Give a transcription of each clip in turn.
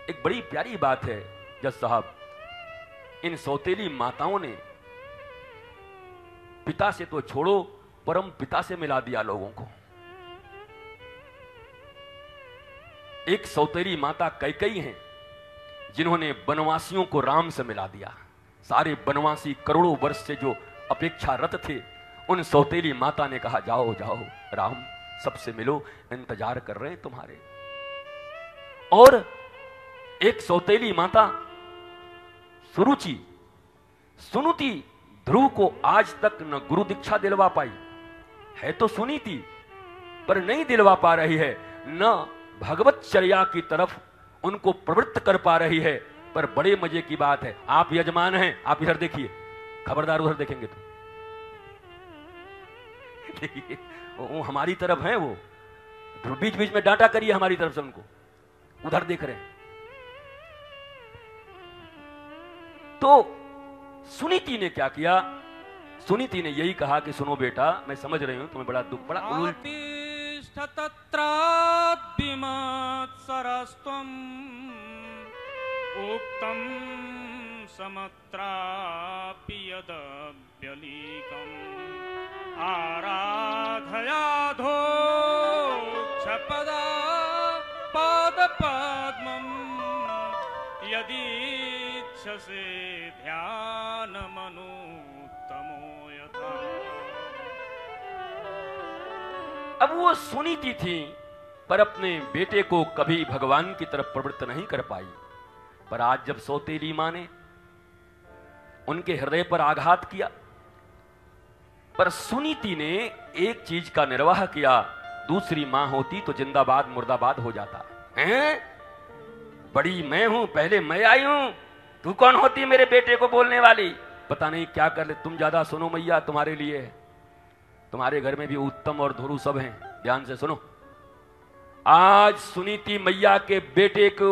एक बड़ी प्यारी बात है जज साहब, इन सौतेली माताओं ने पिता से तो छोड़ो परम पिता से मिला दिया लोगों को। एक सौतेली माता कैकेयी हैं जिन्होंने बनवासियों को राम से मिला दिया। सारे बनवासी करोड़ों वर्ष से जो अपेक्षारत थे, उन सौतेली माता ने कहा जाओ जाओ राम सबसे मिलो, इंतजार कर रहे हैं तुम्हारे। और एक सौतेली माता सुनुति ध्रुव को आज तक न गुरु दीक्षा दिलवा पाई है, तो सुनीति पर नहीं दिलवा पा रही है, न भगवत चर्या की तरफ उनको प्रवृत्त कर पा रही है। पर बड़े मजे की बात है, आप यजमान हैं, आप इधर देखिए, खबरदार उधर देखेंगे तो देखिए वो हमारी तरफ है, वो बीच बीच में डांटा करिए हमारी तरफ से उनको, उधर देख रहे हैं। तो सुनीति ने क्या किया? सुनीति ने यही कहा कि सुनो बेटा, मैं समझ रही हूं तुम्हें बड़ा दुख, बड़ा सरस्त्वम् उक्तं समत्रापि यदव्यलीकम् आराधयाधोक्षपदा पादपद्मम् यदीच्छसे ध्यानमनुत्तमो यथा। अब वो सुनीति थी पर अपने बेटे को कभी भगवान की तरफ प्रवृत्त नहीं कर पाई। पर आज जब सौतेली मां ने उनके हृदय पर आघात किया, पर सुनीति ने एक चीज का निर्वाह किया, दूसरी मां होती तो जिंदाबाद मुर्दाबाद हो जाता हैं। बड़ी मैं हूं, पहले मैं आई हूं, तू कौन होती मेरे बेटे को बोलने वाली? पता नहीं क्या कर ले तुम, ज्यादा सुनो मैया तुम्हारे लिए है, तुम्हारे घर में भी उत्तम और धुरु सब हैं, ध्यान से सुनो। आज सुनीति मैया के बेटे को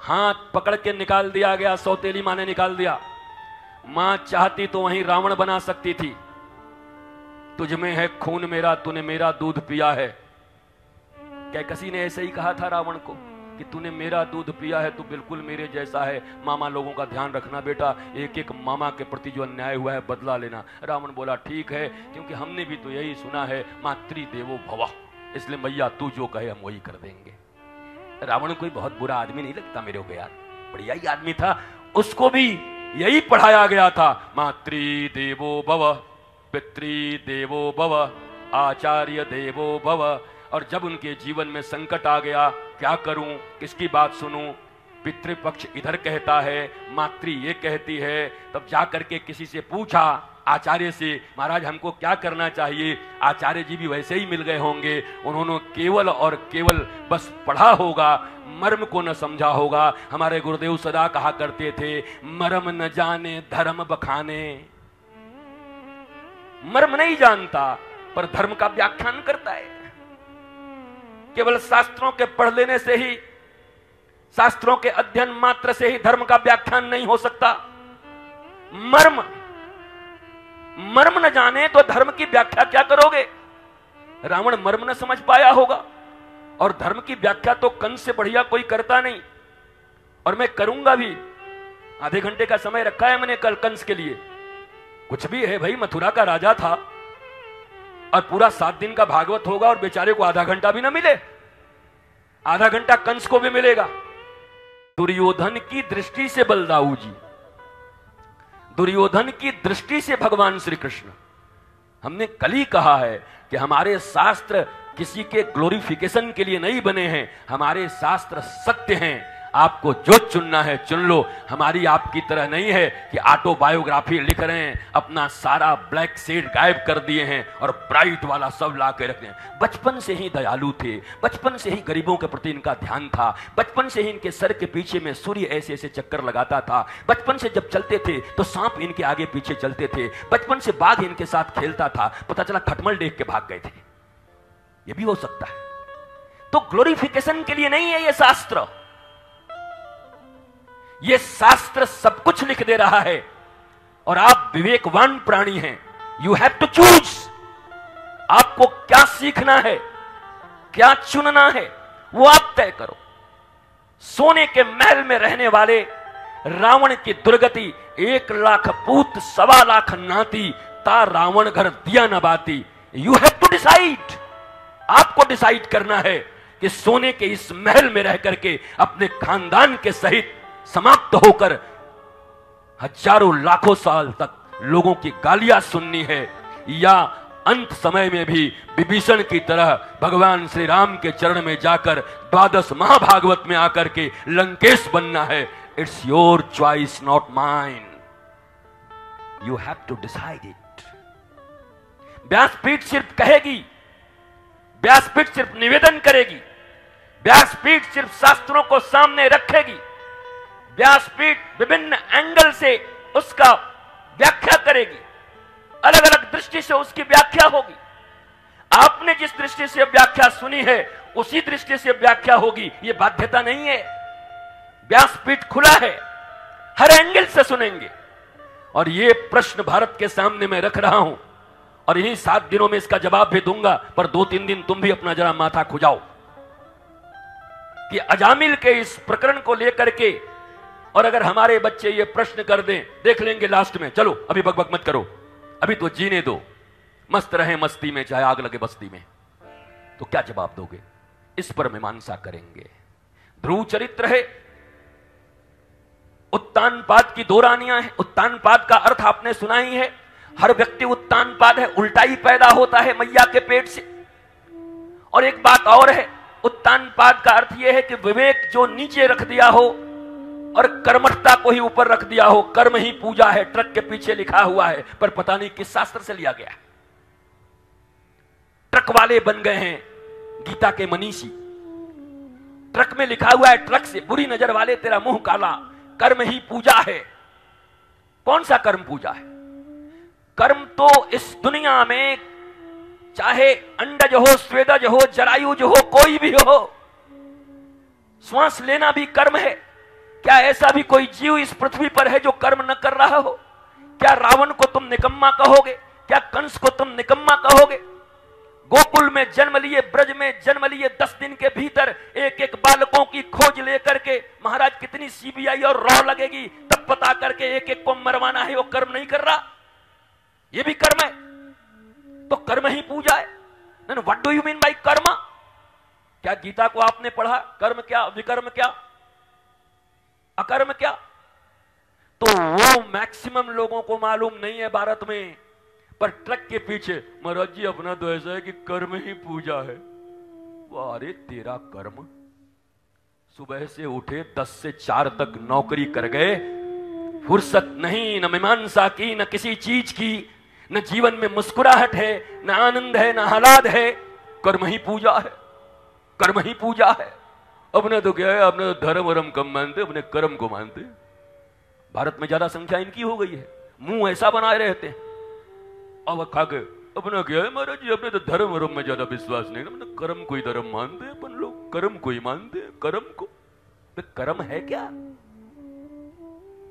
हाथ पकड़ के निकाल दिया गया, सौतेली मां ने निकाल दिया। मां चाहती तो वहीं रावण बना सकती थी, तुझ में है खून मेरा, तूने मेरा दूध पिया है। कैकसी ने ऐसे ही कहा था रावण को कि तूने मेरा दूध पिया है, तू बिल्कुल मेरे जैसा है। मामा लोगों का ध्यान रखना बेटा, एक एक मामा के प्रति जो अन्याय हुआ है बदला लेना। रावण बोला ठीक है, क्योंकि हमने भी तो यही सुना है, मातृदेवो भव, इसलिए मैया तू जो कहे हम वही कर देंगे। रावण कोई बहुत बुरा आदमी नहीं लगता मेरे को यार, बढ़िया ही आदमी था, उसको भी यही पढ़ाया गया था, मातृदेवो भव, पितृदेवो भव, आचार्य देवो भव। और जब उनके जीवन में संकट आ गया, क्या करूं, किसकी बात सुनूं, पितृपक्ष इधर कहता है, मातृ ये कहती है, तब जाकर के किसी से पूछा आचार्य से, महाराज हमको क्या करना चाहिए? आचार्य जी भी वैसे ही मिल गए होंगे, उन्होंने केवल और केवल बस पढ़ा होगा, मर्म को न समझा होगा। हमारे गुरुदेव सदा कहा करते थे, मर्म न जाने धर्म बखाने। मर्म नहीं जानता पर धर्म का व्याख्यान करता है। केवल शास्त्रों के पढ़ लेने से ही, शास्त्रों के अध्ययन मात्र से ही धर्म का व्याख्यान नहीं हो सकता। मर्म न जाने तो धर्म की व्याख्या क्या करोगे? रावण मर्म न समझ पाया होगा, और धर्म की व्याख्या तो कंस से बढ़िया कोई करता नहीं, और मैं करूंगा भी। आधे घंटे का समय रखा है मैंने कल कंस के लिए। कुछ भी है भाई, मथुरा का राजा था, और पूरा 7 दिन का भागवत होगा और बेचारे को आधा घंटा भी ना मिले, आधा घंटा कंस को भी मिलेगा। दुर्योधन की दृष्टि से बलदाऊ जी, दुर्योधन की दृष्टि से भगवान श्री कृष्ण। हमने कल ही कहा है कि हमारे शास्त्र किसी के ग्लोरिफिकेशन के लिए नहीं बने हैं, हमारे शास्त्र सत्य हैं। आपको जो चुनना है चुन लो, हमारी आपकी तरह नहीं है कि ऑटोबायोग्राफी लिख रहे हैं, अपना सारा ब्लैक शेड गायब कर दिए हैं और ब्राइट वाला सब ला के रख हैं। बचपन से ही दयालु थे, बचपन से ही गरीबों के प्रति इनका ध्यान था, बचपन से ही इनके सर के पीछे में सूर्य ऐसे ऐसे चक्कर लगाता था, बचपन से जब चलते थे तो सांप इनके आगे पीछे चलते थे, बचपन से बाघ इनके साथ खेलता था, पता चला खटमल देख के भाग गए थे। ये भी हो सकता है। तो ग्लोरिफिकेशन के लिए नहीं है ये शास्त्र, ये शास्त्र सब कुछ लिख दे रहा है, और आप विवेकवान प्राणी हैं। यू हैव टू चूज, आपको क्या सीखना है, क्या चुनना है, वो आप तय करो। सोने के महल में रहने वाले रावण की दुर्गति, 1,00,000 पूत 1,25,00,000 नाती, ता रावण घर दिया न बाती। यू हैव टू डिसाइड, आपको डिसाइड करना है कि सोने के इस महल में रह करके अपने खानदान के सहित समाप्त होकर हजारों लाखों साल तक लोगों की गालियां सुननी है, या अंत समय में भी विभीषण की तरह भगवान श्री राम के चरण में जाकर 12 महाभागवत में आकर के लंकेश बनना है। It's your choice, not mine. You have to decide it. व्यासपीठ सिर्फ कहेगी, व्यासपीठ सिर्फ निवेदन करेगी, व्यासपीठ सिर्फ शास्त्रों को सामने रखेगी, व्यासपीठ विभिन्न एंगल से उसका व्याख्या करेगी, अलग अलग दृष्टि से उसकी व्याख्या होगी। आपने जिस दृष्टि से व्याख्या सुनी है उसी दृष्टि से व्याख्या होगी, यह बाध्यता नहीं है। व्यासपीठ खुला है, हर एंगल से सुनेंगे। और यह प्रश्न भारत के सामने मैं रख रहा हूं और यही 7 दिनों में इसका जवाब भी दूंगा, पर 2-3 दिन तुम भी अपना जरा माथा खुजाओ कि अजामिल के इस प्रकरण को लेकर के, और अगर हमारे बच्चे ये प्रश्न कर दें, देख लेंगे लास्ट में, चलो अभी बकबक मत करो, अभी तो जीने दो, मस्त रहे मस्ती में चाहे आग लगे बस्ती में, तो क्या जवाब दोगे? इस पर मीमांसा करेंगे। ध्रुव चरित्र है, उत्तानपाद की 2 रानियां हैं। उत्तानपाद का अर्थ आपने सुना ही है, हर व्यक्ति उत्तानपाद है, उल्टा ही पैदा होता है मैया के पेट से। और एक बात और है, उत्तानपाद का अर्थ यह है कि विवेक जो नीचे रख दिया हो और कर्मठता को ही ऊपर रख दिया हो। कर्म ही पूजा है, ट्रक के पीछे लिखा हुआ है, पर पता नहीं किस शास्त्र से लिया गया। ट्रक वाले बन गए हैं गीता के मनीषी। ट्रक में लिखा हुआ है, ट्रक से बुरी नजर वाले तेरा मुंह काला, कर्म ही पूजा है। कौन सा कर्म पूजा है? कर्म तो इस दुनिया में चाहे अंडज हो, स्वेदज हो, जरायुज हो, कोई भी हो, श्वास लेना भी कर्म है। क्या ऐसा भी कोई जीव इस पृथ्वी पर है जो कर्म न कर रहा हो? क्या रावण को तुम निकम्मा कहोगे? क्या कंस को तुम निकम्मा कहोगे? गोकुल में जन्म लिए, ब्रज में जन्म लिए, 10 दिन के भीतर एक एक बालकों की खोज लेकर के महाराज कितनी सीबीआई और रॉ लगेगी तब पता करके एक एक को मरवाना है, वो कर्म नहीं कर रहा? ये भी कर्म है, तो कर्म ही पूजा है। What do you mean by कर्म? क्या गीता को आपने पढ़ा? कर्म क्या, विकर्म क्या, अकर्म क्या? तो वो मैक्सिमम लोगों को मालूम नहीं है भारत में। पर ट्रक के पीछे महाराज जी अपना तो ऐसा है कि कर्म ही पूजा है। अरे तेरा कर्म, सुबह से उठे 10 से 4 तक नौकरी कर गए, फुर्सत नहीं, न मीमांसा की, न किसी चीज की, न जीवन में मुस्कुराहट है, न आनंद है, न आह्लाद है। कर्म ही पूजा है, कर्म ही पूजा है। अपने तो क्या है, अपने तो धर्म वरम कम मानते, अपने कर्म को मानते। भारत में ज्यादा संख्या इनकी हो गई है, मुंह ऐसा बनाए रहते हैं और खा के अपना क्या है महाराज जी, अपने तो धर्म वरम में ज्यादा विश्वास नहीं, अपने कर्म को ही धर्म मानते हैं। अपन लोग कर्म को ही मानते हैं, कर्म को। तो कर्म है क्या?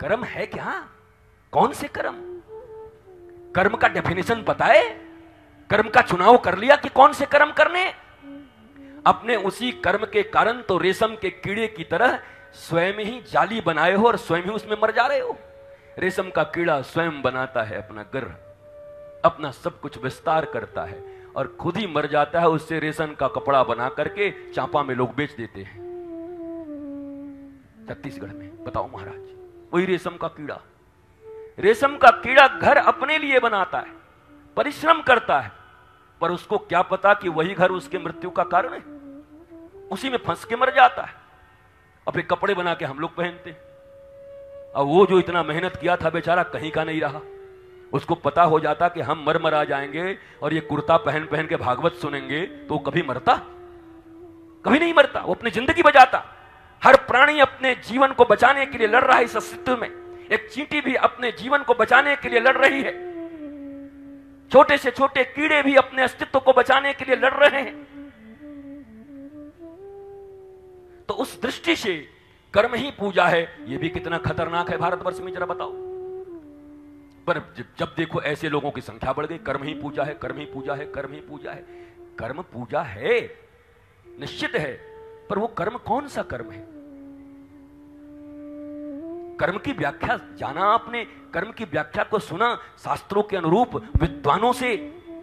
कर्म है क्या? कौन से कर्म? कर्म का डेफिनेशन पता है? कर्म का चुनाव कर लिया कि कौन से कर्म करने? अपने उसी कर्म के कारण तो रेशम के कीड़े की तरह स्वयं ही जाली बनाए हो और स्वयं ही उसमें मर जा रहे हो। रेशम का कीड़ा स्वयं बनाता है अपना गर्ह, अपना सब कुछ विस्तार करता है और खुद ही मर जाता है। उससे रेशम का कपड़ा बना करके चांपा में लोग बेच देते हैं छत्तीसगढ़ में। बताओ महाराज, वही रेशम का कीड़ा। रेशम का कीड़ा घर अपने लिए बनाता है, परिश्रम करता है, पर उसको क्या पता कि वही घर उसके मृत्यु का कारण है। उसी में फंस के मर जाता है। अपने कपड़े बना के हम लोग पहनते हैं, और वो जो इतना मेहनत किया था बेचारा कहीं का नहीं रहा। उसको पता हो जाता कि हम मर मरा जाएंगे और ये कुर्ता पहन पहन के भागवत सुनेंगे, तो कभी मरता? कभी नहीं मरता, वो अपनी जिंदगी बचाता। हर प्राणी अपने जीवन को बचाने के लिए लड़ रहा है इस अस्तित्व में। एक चींटी भी अपने जीवन को बचाने के लिए लड़ रही है, छोटे से छोटे कीड़े भी अपने अस्तित्व को बचाने के लिए लड़ रहे हैं। तो उस दृष्टि से कर्म ही पूजा है। यह भी कितना खतरनाक है भारतवर्ष में, जरा बताओ। पर जब देखो ऐसे लोगों की संख्या बढ़ गई, कर्म ही पूजा है, कर्म ही पूजा है, कर्म ही पूजा है। कर्म पूजा है, निश्चित है, पर वो कर्म कौन सा कर्म है? कर्म की व्याख्या जाना, आपने कर्म की व्याख्या को सुना, शास्त्रों के अनुरूप विद्वानों से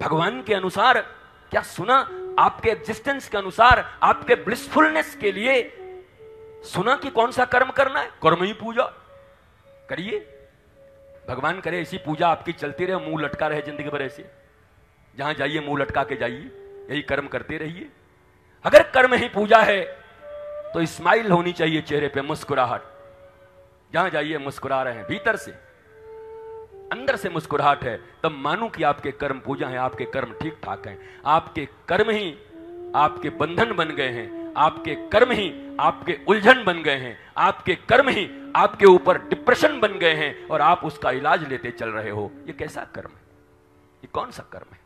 भगवान के अनुसार क्या सुना, आपके एग्जिस्टेंस के अनुसार, आपके ब्लिसफुलनेस के लिए सुना कि कौन सा कर्म करना है। कर्म ही पूजा करिए, भगवान करे ऐसी पूजा आपकी चलती रहे, मुंह लटका रहे जिंदगी भर ऐसे, जहां जाइए मुंह लटका के जाइए, यही कर्म करते रहिए। अगर कर्म ही पूजा है तो स्माइल होनी चाहिए चेहरे पे, मुस्कुराहट, जहां जाइए मुस्कुरा रहे हैं, भीतर से अंदर से मुस्कुराहट है, तब मानूं कि आपके कर्म पूजा है, आपके कर्म ठीक ठाक हैं। आपके कर्म ही आपके बंधन बन गए हैं, आपके कर्म ही आपके उलझन बन गए हैं, आपके कर्म ही आपके ऊपर डिप्रेशन बन गए हैं और आप उसका इलाज लेते चल रहे हो। ये कैसा कर्म है? ये कौन सा कर्म है?